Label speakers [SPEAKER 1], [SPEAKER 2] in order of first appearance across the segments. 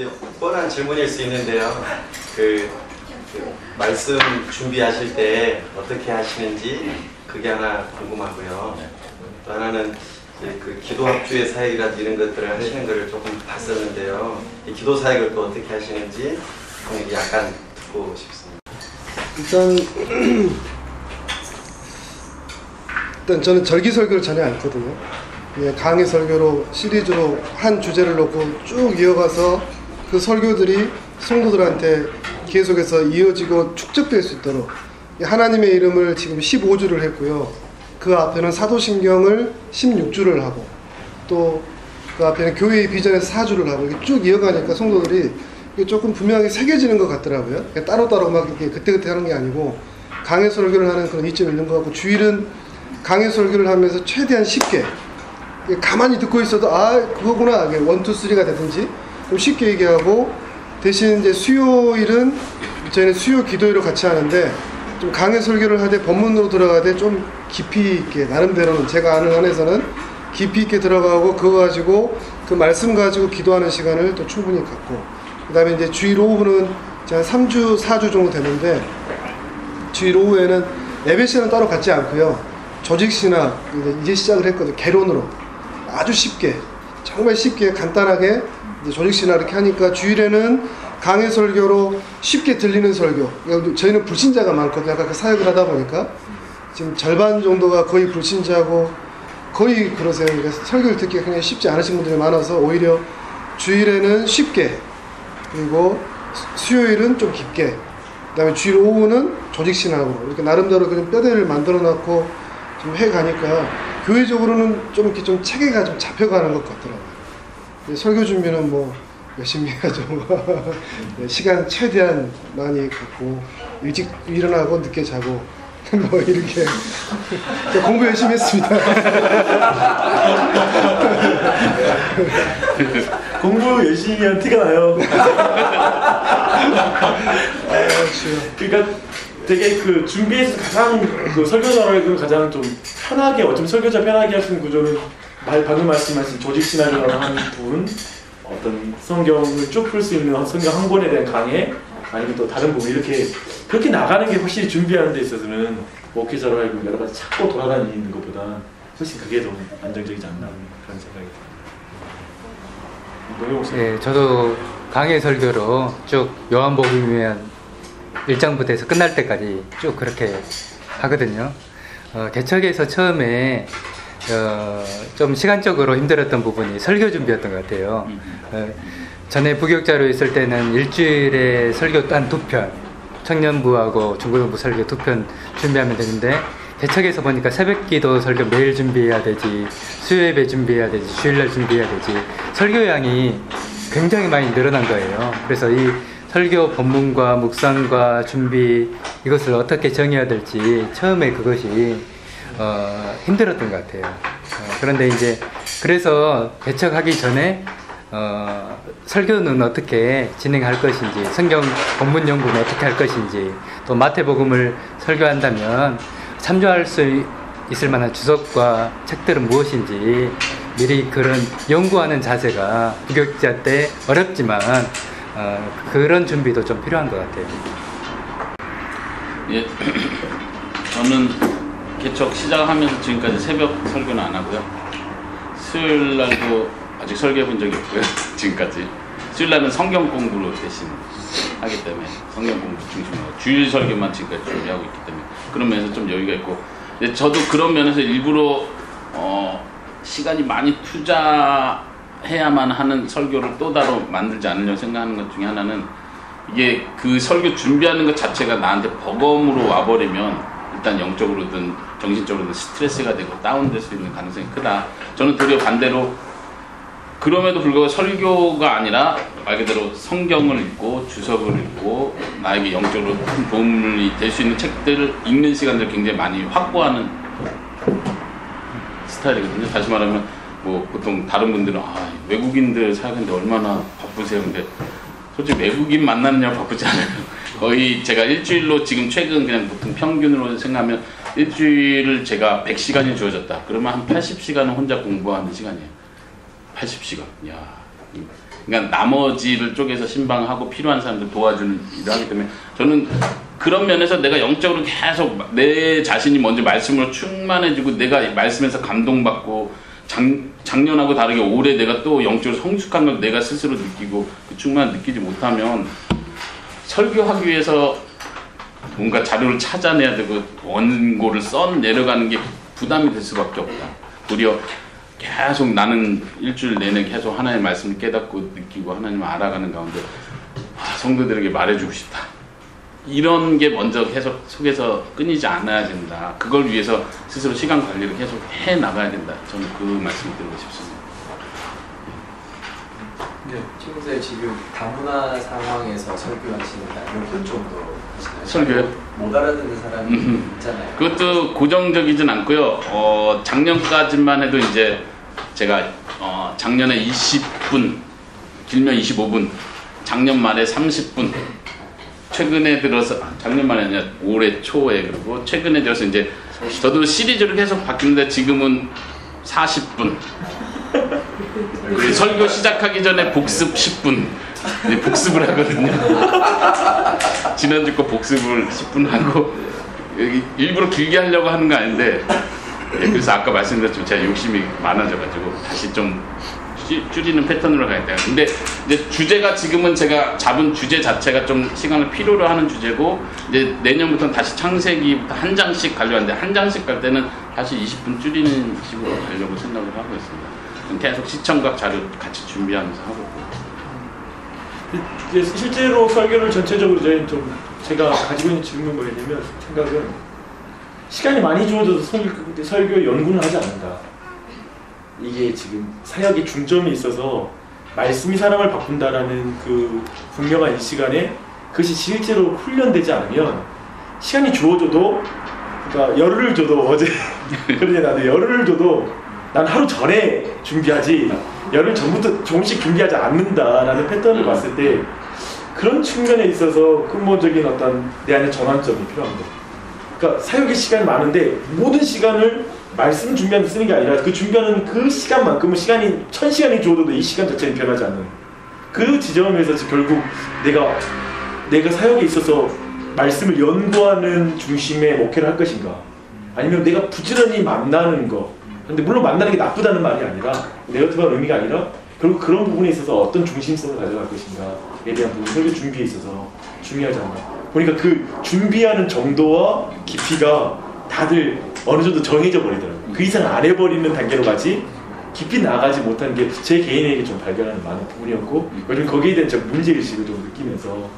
[SPEAKER 1] 이제 뻔한 질문일 수 있는데요. 말씀 준비하실 때 어떻게 하시는지 그게 하나 궁금하고요. 또 하나는 이제 기도 합주의 사역이라든지 이런 것들을 하시는 거를 조금 봤었는데요. 이 기도 사역을 또 어떻게 하시는지 약간 듣고 싶습니다.
[SPEAKER 2] 일단 저는 절기 설교를 전혀 안 했거든요. 강의 설교로 시리즈로 한 주제를 놓고 쭉 이어가서 그 설교들이 성도들한테 계속해서 이어지고 축적될 수 있도록 하나님의 이름을 지금 15주를 했고요. 그 앞에는 사도신경을 16주를 하고 또 그 앞에는 교회의 비전에서 4주를 하고 이렇게 쭉 이어가니까 성도들이 조금 분명히 새겨지는 것 같더라고요. 따로따로 막 이렇게 그때그때 하는 게 아니고 강의 설교를 하는 그런 이점이 있는 것 같고, 주일은 강의 설교를 하면서 최대한 쉽게 가만히 듣고 있어도 그거구나 1, 2, 3가 되든지 좀 쉽게 얘기하고, 대신 이제 수요일은 저희는 수요 기도회로 같이 하는데 좀 강의 설교를 하되 본문으로 들어가되 좀 깊이 있게, 나름대로는 제가 아는 한에서는 깊이 있게 들어가고 그거 가지고 그 말씀 가지고 기도하는 시간을 또 충분히 갖고, 그 다음에 이제 주일 오후는 한 3주 4주 정도 되는데 주일 오후에는 예배 시간은 따로 갖지 않고요. 조직신학 이제 시작을 했거든요. 개론으로 아주 쉽게, 정말 쉽게 간단하게 이제 조직신학 이렇게 하니까 주일에는 강의 설교로 쉽게 들리는 설교. 저희는 불신자가 많거든요. 아까 그 사역을 하다 보니까 지금 절반 정도가 거의 불신자고 거의 그러세요. 그러니까 설교를 듣기가 굉장히 쉽지 않으신 분들이 많아서 오히려 주일에는 쉽게, 그리고 수요일은 좀 깊게, 그 다음에 주일 오후는 조직신학으로 이렇게 나름대로 그냥 뼈대를 만들어 놨고 좀 해가니까 교회적으로는 좀 이렇게 좀 체계가 좀 잡혀가는 것 같더라고요. 설교 준비는 뭐 열심히 해야죠. 시간 최대한 많이 갖고 일찍 일어나고 늦게 자고 뭐 이렇게 공부 열심히 했습니다.
[SPEAKER 3] 공부 열심히 한 티가 나요. 그러니까 되게 그 준비해서 가장 그 설교자를 가장 좀 편하게, 어쩌면 설교자 편하게 할 수 있는 구조는 방금 말씀하신 조직신학이라고 하는 부분, 어떤 성경을 쭉 풀 수 있는 성경 한 권에 대한 강의, 아니면 또 다른 부분, 이렇게 그렇게 나가는 게 확실히 준비하는 데 있어서는 목회자로 하여금 여러 가지 찾고 돌아다니는 것보다 훨씬 그게 더 안정적이지 않나 그런 생각이 듭니다.
[SPEAKER 4] 네, 저도 강의 설교로 쭉 요한복음이면 1장부터 해서 끝날 때까지 쭉 그렇게 하거든요. 개척에서 처음에 좀 시간적으로 힘들었던 부분이 설교 준비였던 것 같아요. 전에 부교육자로 있을 때는 일주일에 설교 한 2편, 청년부하고 중고등부 설교 2편 준비하면 되는데, 개척에서 보니까 새벽기도 설교 매일 준비해야 되지, 수요예배 준비해야 되지, 주일날 준비해야 되지, 설교량이 굉장히 많이 늘어난 거예요. 그래서 이 설교 본문과 묵상과 준비, 이것을 어떻게 정해야 될지 처음에 그것이 힘들었던 것 같아요. 그런데 이제 그래서 개척하기 전에 설교는 어떻게 진행할 것인지, 성경 본문 연구는 어떻게 할 것인지, 또 마태복음을 설교한다면 참조할 수 있을 만한 주석과 책들은 무엇인지 미리 그런 연구하는 자세가 부교육자 때 어렵지만 그런 준비도 좀 필요한 것 같아요.
[SPEAKER 5] 예, 저는 개척 시작하면서 지금까지 새벽 설교는 안 하고요. 수요일 날도 아직 설교해 본 적이 없고요. 지금까지 수요일 날은 성경 공부로 대신 하기 때문에 성경 공부 중심으로 주일 설교만 지금까지 준비하고 있기 때문에 그런 면에서 좀 여유가 있고, 저도 그런 면에서 일부러 시간이 많이 투자해야만 하는 설교를 또 따로 만들지 않으려고 생각하는 것 중에 하나는, 이게 그 설교 준비하는 것 자체가 나한테 버거움으로 와버리면 일단 영적으로든 정신적으로든 스트레스가 되고 다운될 수 있는 가능성이 크다. 저는 도리어 반대로 그럼에도 불구하고 설교가 아니라 말 그대로 성경을 읽고 주석을 읽고 나에게 영적으로 큰 도움이 될 수 있는 책들을 읽는 시간들을 굉장히 많이 확보하는 스타일이거든요. 다시 말하면 뭐 보통 다른 분들은 외국인들 사역하는데 얼마나 바쁘세요. 근데 솔직히 외국인 만나느냐 바쁘지 않아요. 거의 제가 일주일로 지금 최근 그냥 보통 평균으로 생각하면 일주일을 제가 100시간이 주어졌다. 그러면 한 80시간은 혼자 공부하는 시간이에요. 80시간. 야, 그러니까 나머지를 쪼개서 신방하고 필요한 사람들 도와주는 일을 하기 때문에 저는 그런 면에서 내가 영적으로 계속 내 자신이 먼저 말씀으로 충만해지고 내가 말씀에서 감동받고 작년하고 다르게 올해 내가 또 영적으로 성숙한 걸 내가 스스로 느끼고 그 충만 느끼지 못하면 설교하기 위해서 뭔가 자료를 찾아내야 되고 원고를 써 내려가는 게 부담이 될 수밖에 없다. 도리어 계속 나는 일주일 내내 계속 하나님의 말씀을 깨닫고 느끼고 하나님을 알아가는 가운데 성도들에게 말해주고 싶다. 이런 게 먼저 계속 속에서 끊이지 않아야 된다. 그걸 위해서 스스로 시간 관리를 계속 해 나가야 된다. 저는 그 말씀을 드리고 싶습니다.
[SPEAKER 6] 네, 최근에 지금 다문화 상황에서 설교하시는다. 몇 분 정도 하시나요?
[SPEAKER 5] 설교요?
[SPEAKER 6] 못 알아듣는 사람이 있잖아요.
[SPEAKER 5] 그것도 고정적이진 않고요. 작년까지만 해도 이제 제가 작년에 20분, 길면 25분, 작년 말에 30분, 최근에 들어서 작년 말이 아니라 올해 초에 그리고 최근에 들어서 이제 저도 시리즈를 계속 바뀌는데 지금은 40분. 그리고 설교 시작하기 전에 복습 10분. 복습을 하거든요. 지난주 거 복습을 10분 하고 일부러 길게 하려고 하는 거 아닌데 그래서 아까 말씀드렸지만 제가 욕심이 많아져가지고 다시 좀 줄이는 패턴으로 가야 돼요. 근데 이제 주제가 지금은 제가 잡은 주제 자체가 좀 시간을 필요로 하는 주제고 이제 내년부터는 다시 창세기부터 한 장씩 가려고 하는데 한 장씩 갈 때는 다시 20분 줄이는 식으로 가려고 생각을 하고 있습니다. 계속 시청각 자료 같이 준비하면서 하고
[SPEAKER 3] 이제 실제로 설교를 전체적으로 저희 좀 제가 가지고 있는 질문은 뭐냐면 생각은 시간이 많이 주어져서 설교 연구는 하지 않는다. 이게 지금 사역의 중점이 있어서 말씀이 사람을 바꾼다라는 그 분명한 이 시간에 그것이 실제로 훈련되지 않으면 시간이 주어져도 그러니까 열흘을 줘도 어제 그러냐 나도 열흘을 줘도 난 하루 전에 준비하지 열흘 전부터 조금씩 준비하지 않는다라는 패턴을 봤을 때 그런 측면에 있어서 근본적인 어떤 내 안에 전환점이 필요합니다. 그러니까 사역의 시간이 많은데 모든 시간을 말씀 준비하는 데 쓰는 게 아니라 그 준비하는 그 시간만큼은 시간이 1000시간이 주어도 이 시간 자체는 변하지 않는 그 지점에서 결국 내가 사역에 있어서 말씀을 연구하는 중심의 목회를 할 것인가 아니면 내가 부지런히 만나는 거 근데 물론 만나는 게 나쁘다는 말이 아니라 네거티브한 의미가 아니라 결국 그런 부분에 있어서 어떤 중심성을 가져갈 것인가에 대한 부분 설교 준비에 있어서 중요하지 않나 보니까 그 준비하는 정도와 깊이가 다들 어느 정도 정해져 버리더라고요. 그 이상 안 해버리는 단계로 가지 깊이 나가지 못한 게 제 개인에게 좀 발견하는 많은 부분이었고 요즘 거기에 대한 문제의식을 좀 느끼면서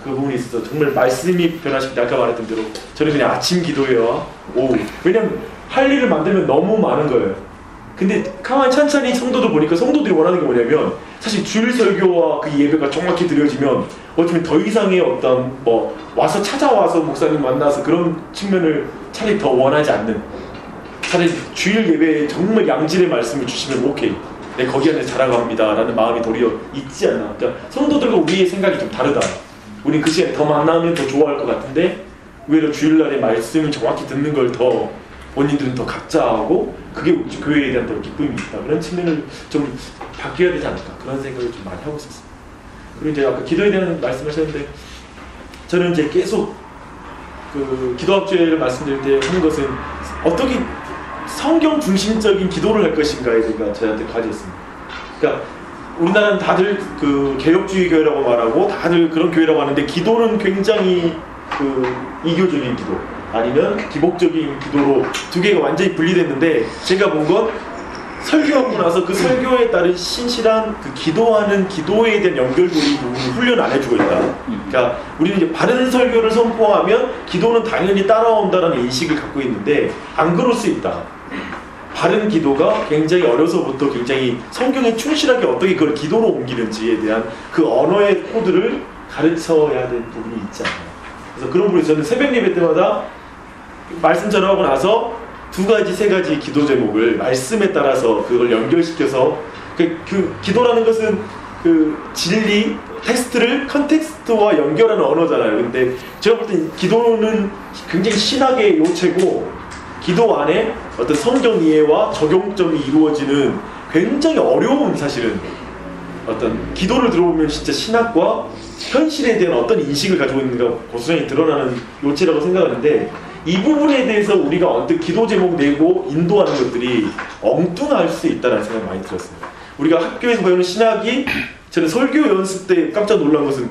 [SPEAKER 3] 그 부분에 있어서 정말 말씀이 변화시킬 때 아까 말했던 대로 저는 그냥 아침 기도회와 오후 왜냐면 할 일을 만들면 너무 많은 거예요. 근데 가만히 천천히 성도들 보니까 성도들이 원하는 게 뭐냐면 사실 주일 설교와 그 예배가 정확히 드려지면 어쩌면 더 이상의 어떤 뭐 와서 찾아와서 목사님 만나서 그런 측면을 차라리 더 원하지 않는 차라리 주일 예배에 정말 양질의 말씀을 주시면 오케이 네, 거기 안에 자라갑니다 라는 마음이 도리어 있지 않나. 그러니까 성도들과 우리의 생각이 좀 다르다. 우린 그 시간에 더 만나면 더 좋아할 것 같은데 오히려 주일날에 말씀을 정확히 듣는 걸 더 본인들은 더 각자하고 그게 교회에 대한 더 기쁨이 있다. 그런 측면을 좀 바뀌어야 되지 않을까 그런 생각을 좀 많이 하고 있었습니다. 그리고 이제 아까 기도에 대한 말씀하셨는데 저는 이제 계속 그 기도학주의를 말씀드릴 때 하는 것은 어떻게 성경 중심적인 기도를 할 것인가에 대해서 저한테 과제였습니다. 그러니까 우리나라는 다들 그 개혁주의 교회라고 말하고 다들 그런 교회라고 하는데 기도는 굉장히 그 이교적인 기도 아니면 기복적인 기도로 두 개가 완전히 분리됐는데 제가 본 건 설교하고 나서 그 설교에 따른 신실한 그 기도하는 기도에 대한 연결고리 부분을 훈련 안 해주고 있다. 그러니까 우리는 이제 바른 설교를 선포하면 기도는 당연히 따라온다는 인식을 갖고 있는데 안 그럴 수 있다. 바른 기도가 굉장히 어려서부터 굉장히 성경에 충실하게 어떻게 그걸 기도로 옮기는지에 대한 그 언어의 코드를 가르쳐야 될 부분이 있지 않나. 그래서 그런 부분에서 저는 새벽 예배 때마다 말씀 전하고 나서 두 가지, 세 가지 기도 제목을 말씀에 따라서 그걸 연결시켜서 그 기도라는 것은 그 진리, 텍스트를 컨텍스트와 연결하는 언어잖아요. 근데 제가 볼 때 기도는 굉장히 신학의 요체고 기도 안에 어떤 성경 이해와 적용점이 이루어지는 굉장히 어려운 사실은 어떤 기도를 들어보면 진짜 신학과 현실에 대한 어떤 인식을 가지고 있는가 고스란히 드러나는 요체라고 생각하는데 이 부분에 대해서 우리가 언뜻 기도 제목 내고 인도하는 것들이 엉뚱할 수 있다는 생각이 많이 들었어요. 우리가 학교에서 배우는 신학이 저는 설교 연습 때 깜짝 놀란 것은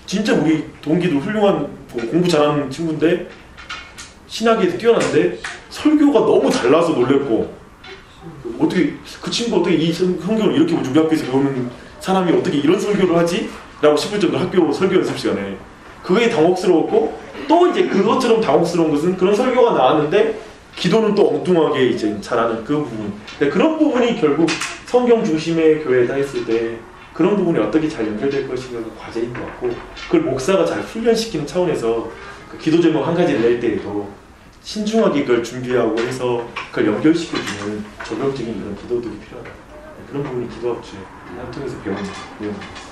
[SPEAKER 3] 진짜 우리 동기도 훌륭한 공부 잘하는 친구인데 신학에서 뛰어난데 설교가 너무 달라서 놀랬고 어떻게 그 친구 어떻게 이 성경을 이렇게 우리 학교에서 배우는 사람이 어떻게 이런 설교를 하지? 라고 싶을 정도 학교 설교 연습 시간에 그게 당혹스러웠고 또 이제 그것처럼 당혹스러운 것은 그런 설교가 나왔는데 기도는 또 엉뚱하게 이제 잘하는 그 부분. 그런 부분이 결국 성경 중심의 교회에다 했을 때 그런 부분이 어떻게 잘 연결될 것인가가 과제인 것 같고 그걸 목사가 잘 훈련시키는 차원에서 그 기도 제목 한 가지를 낼 때에도 신중하게 그걸 준비하고 해서 그걸 연결시켜주는 적용적인 이런 기도들이 필요하다. 그런 부분이 기도학주의 한 통해서 배우는 내용입니다.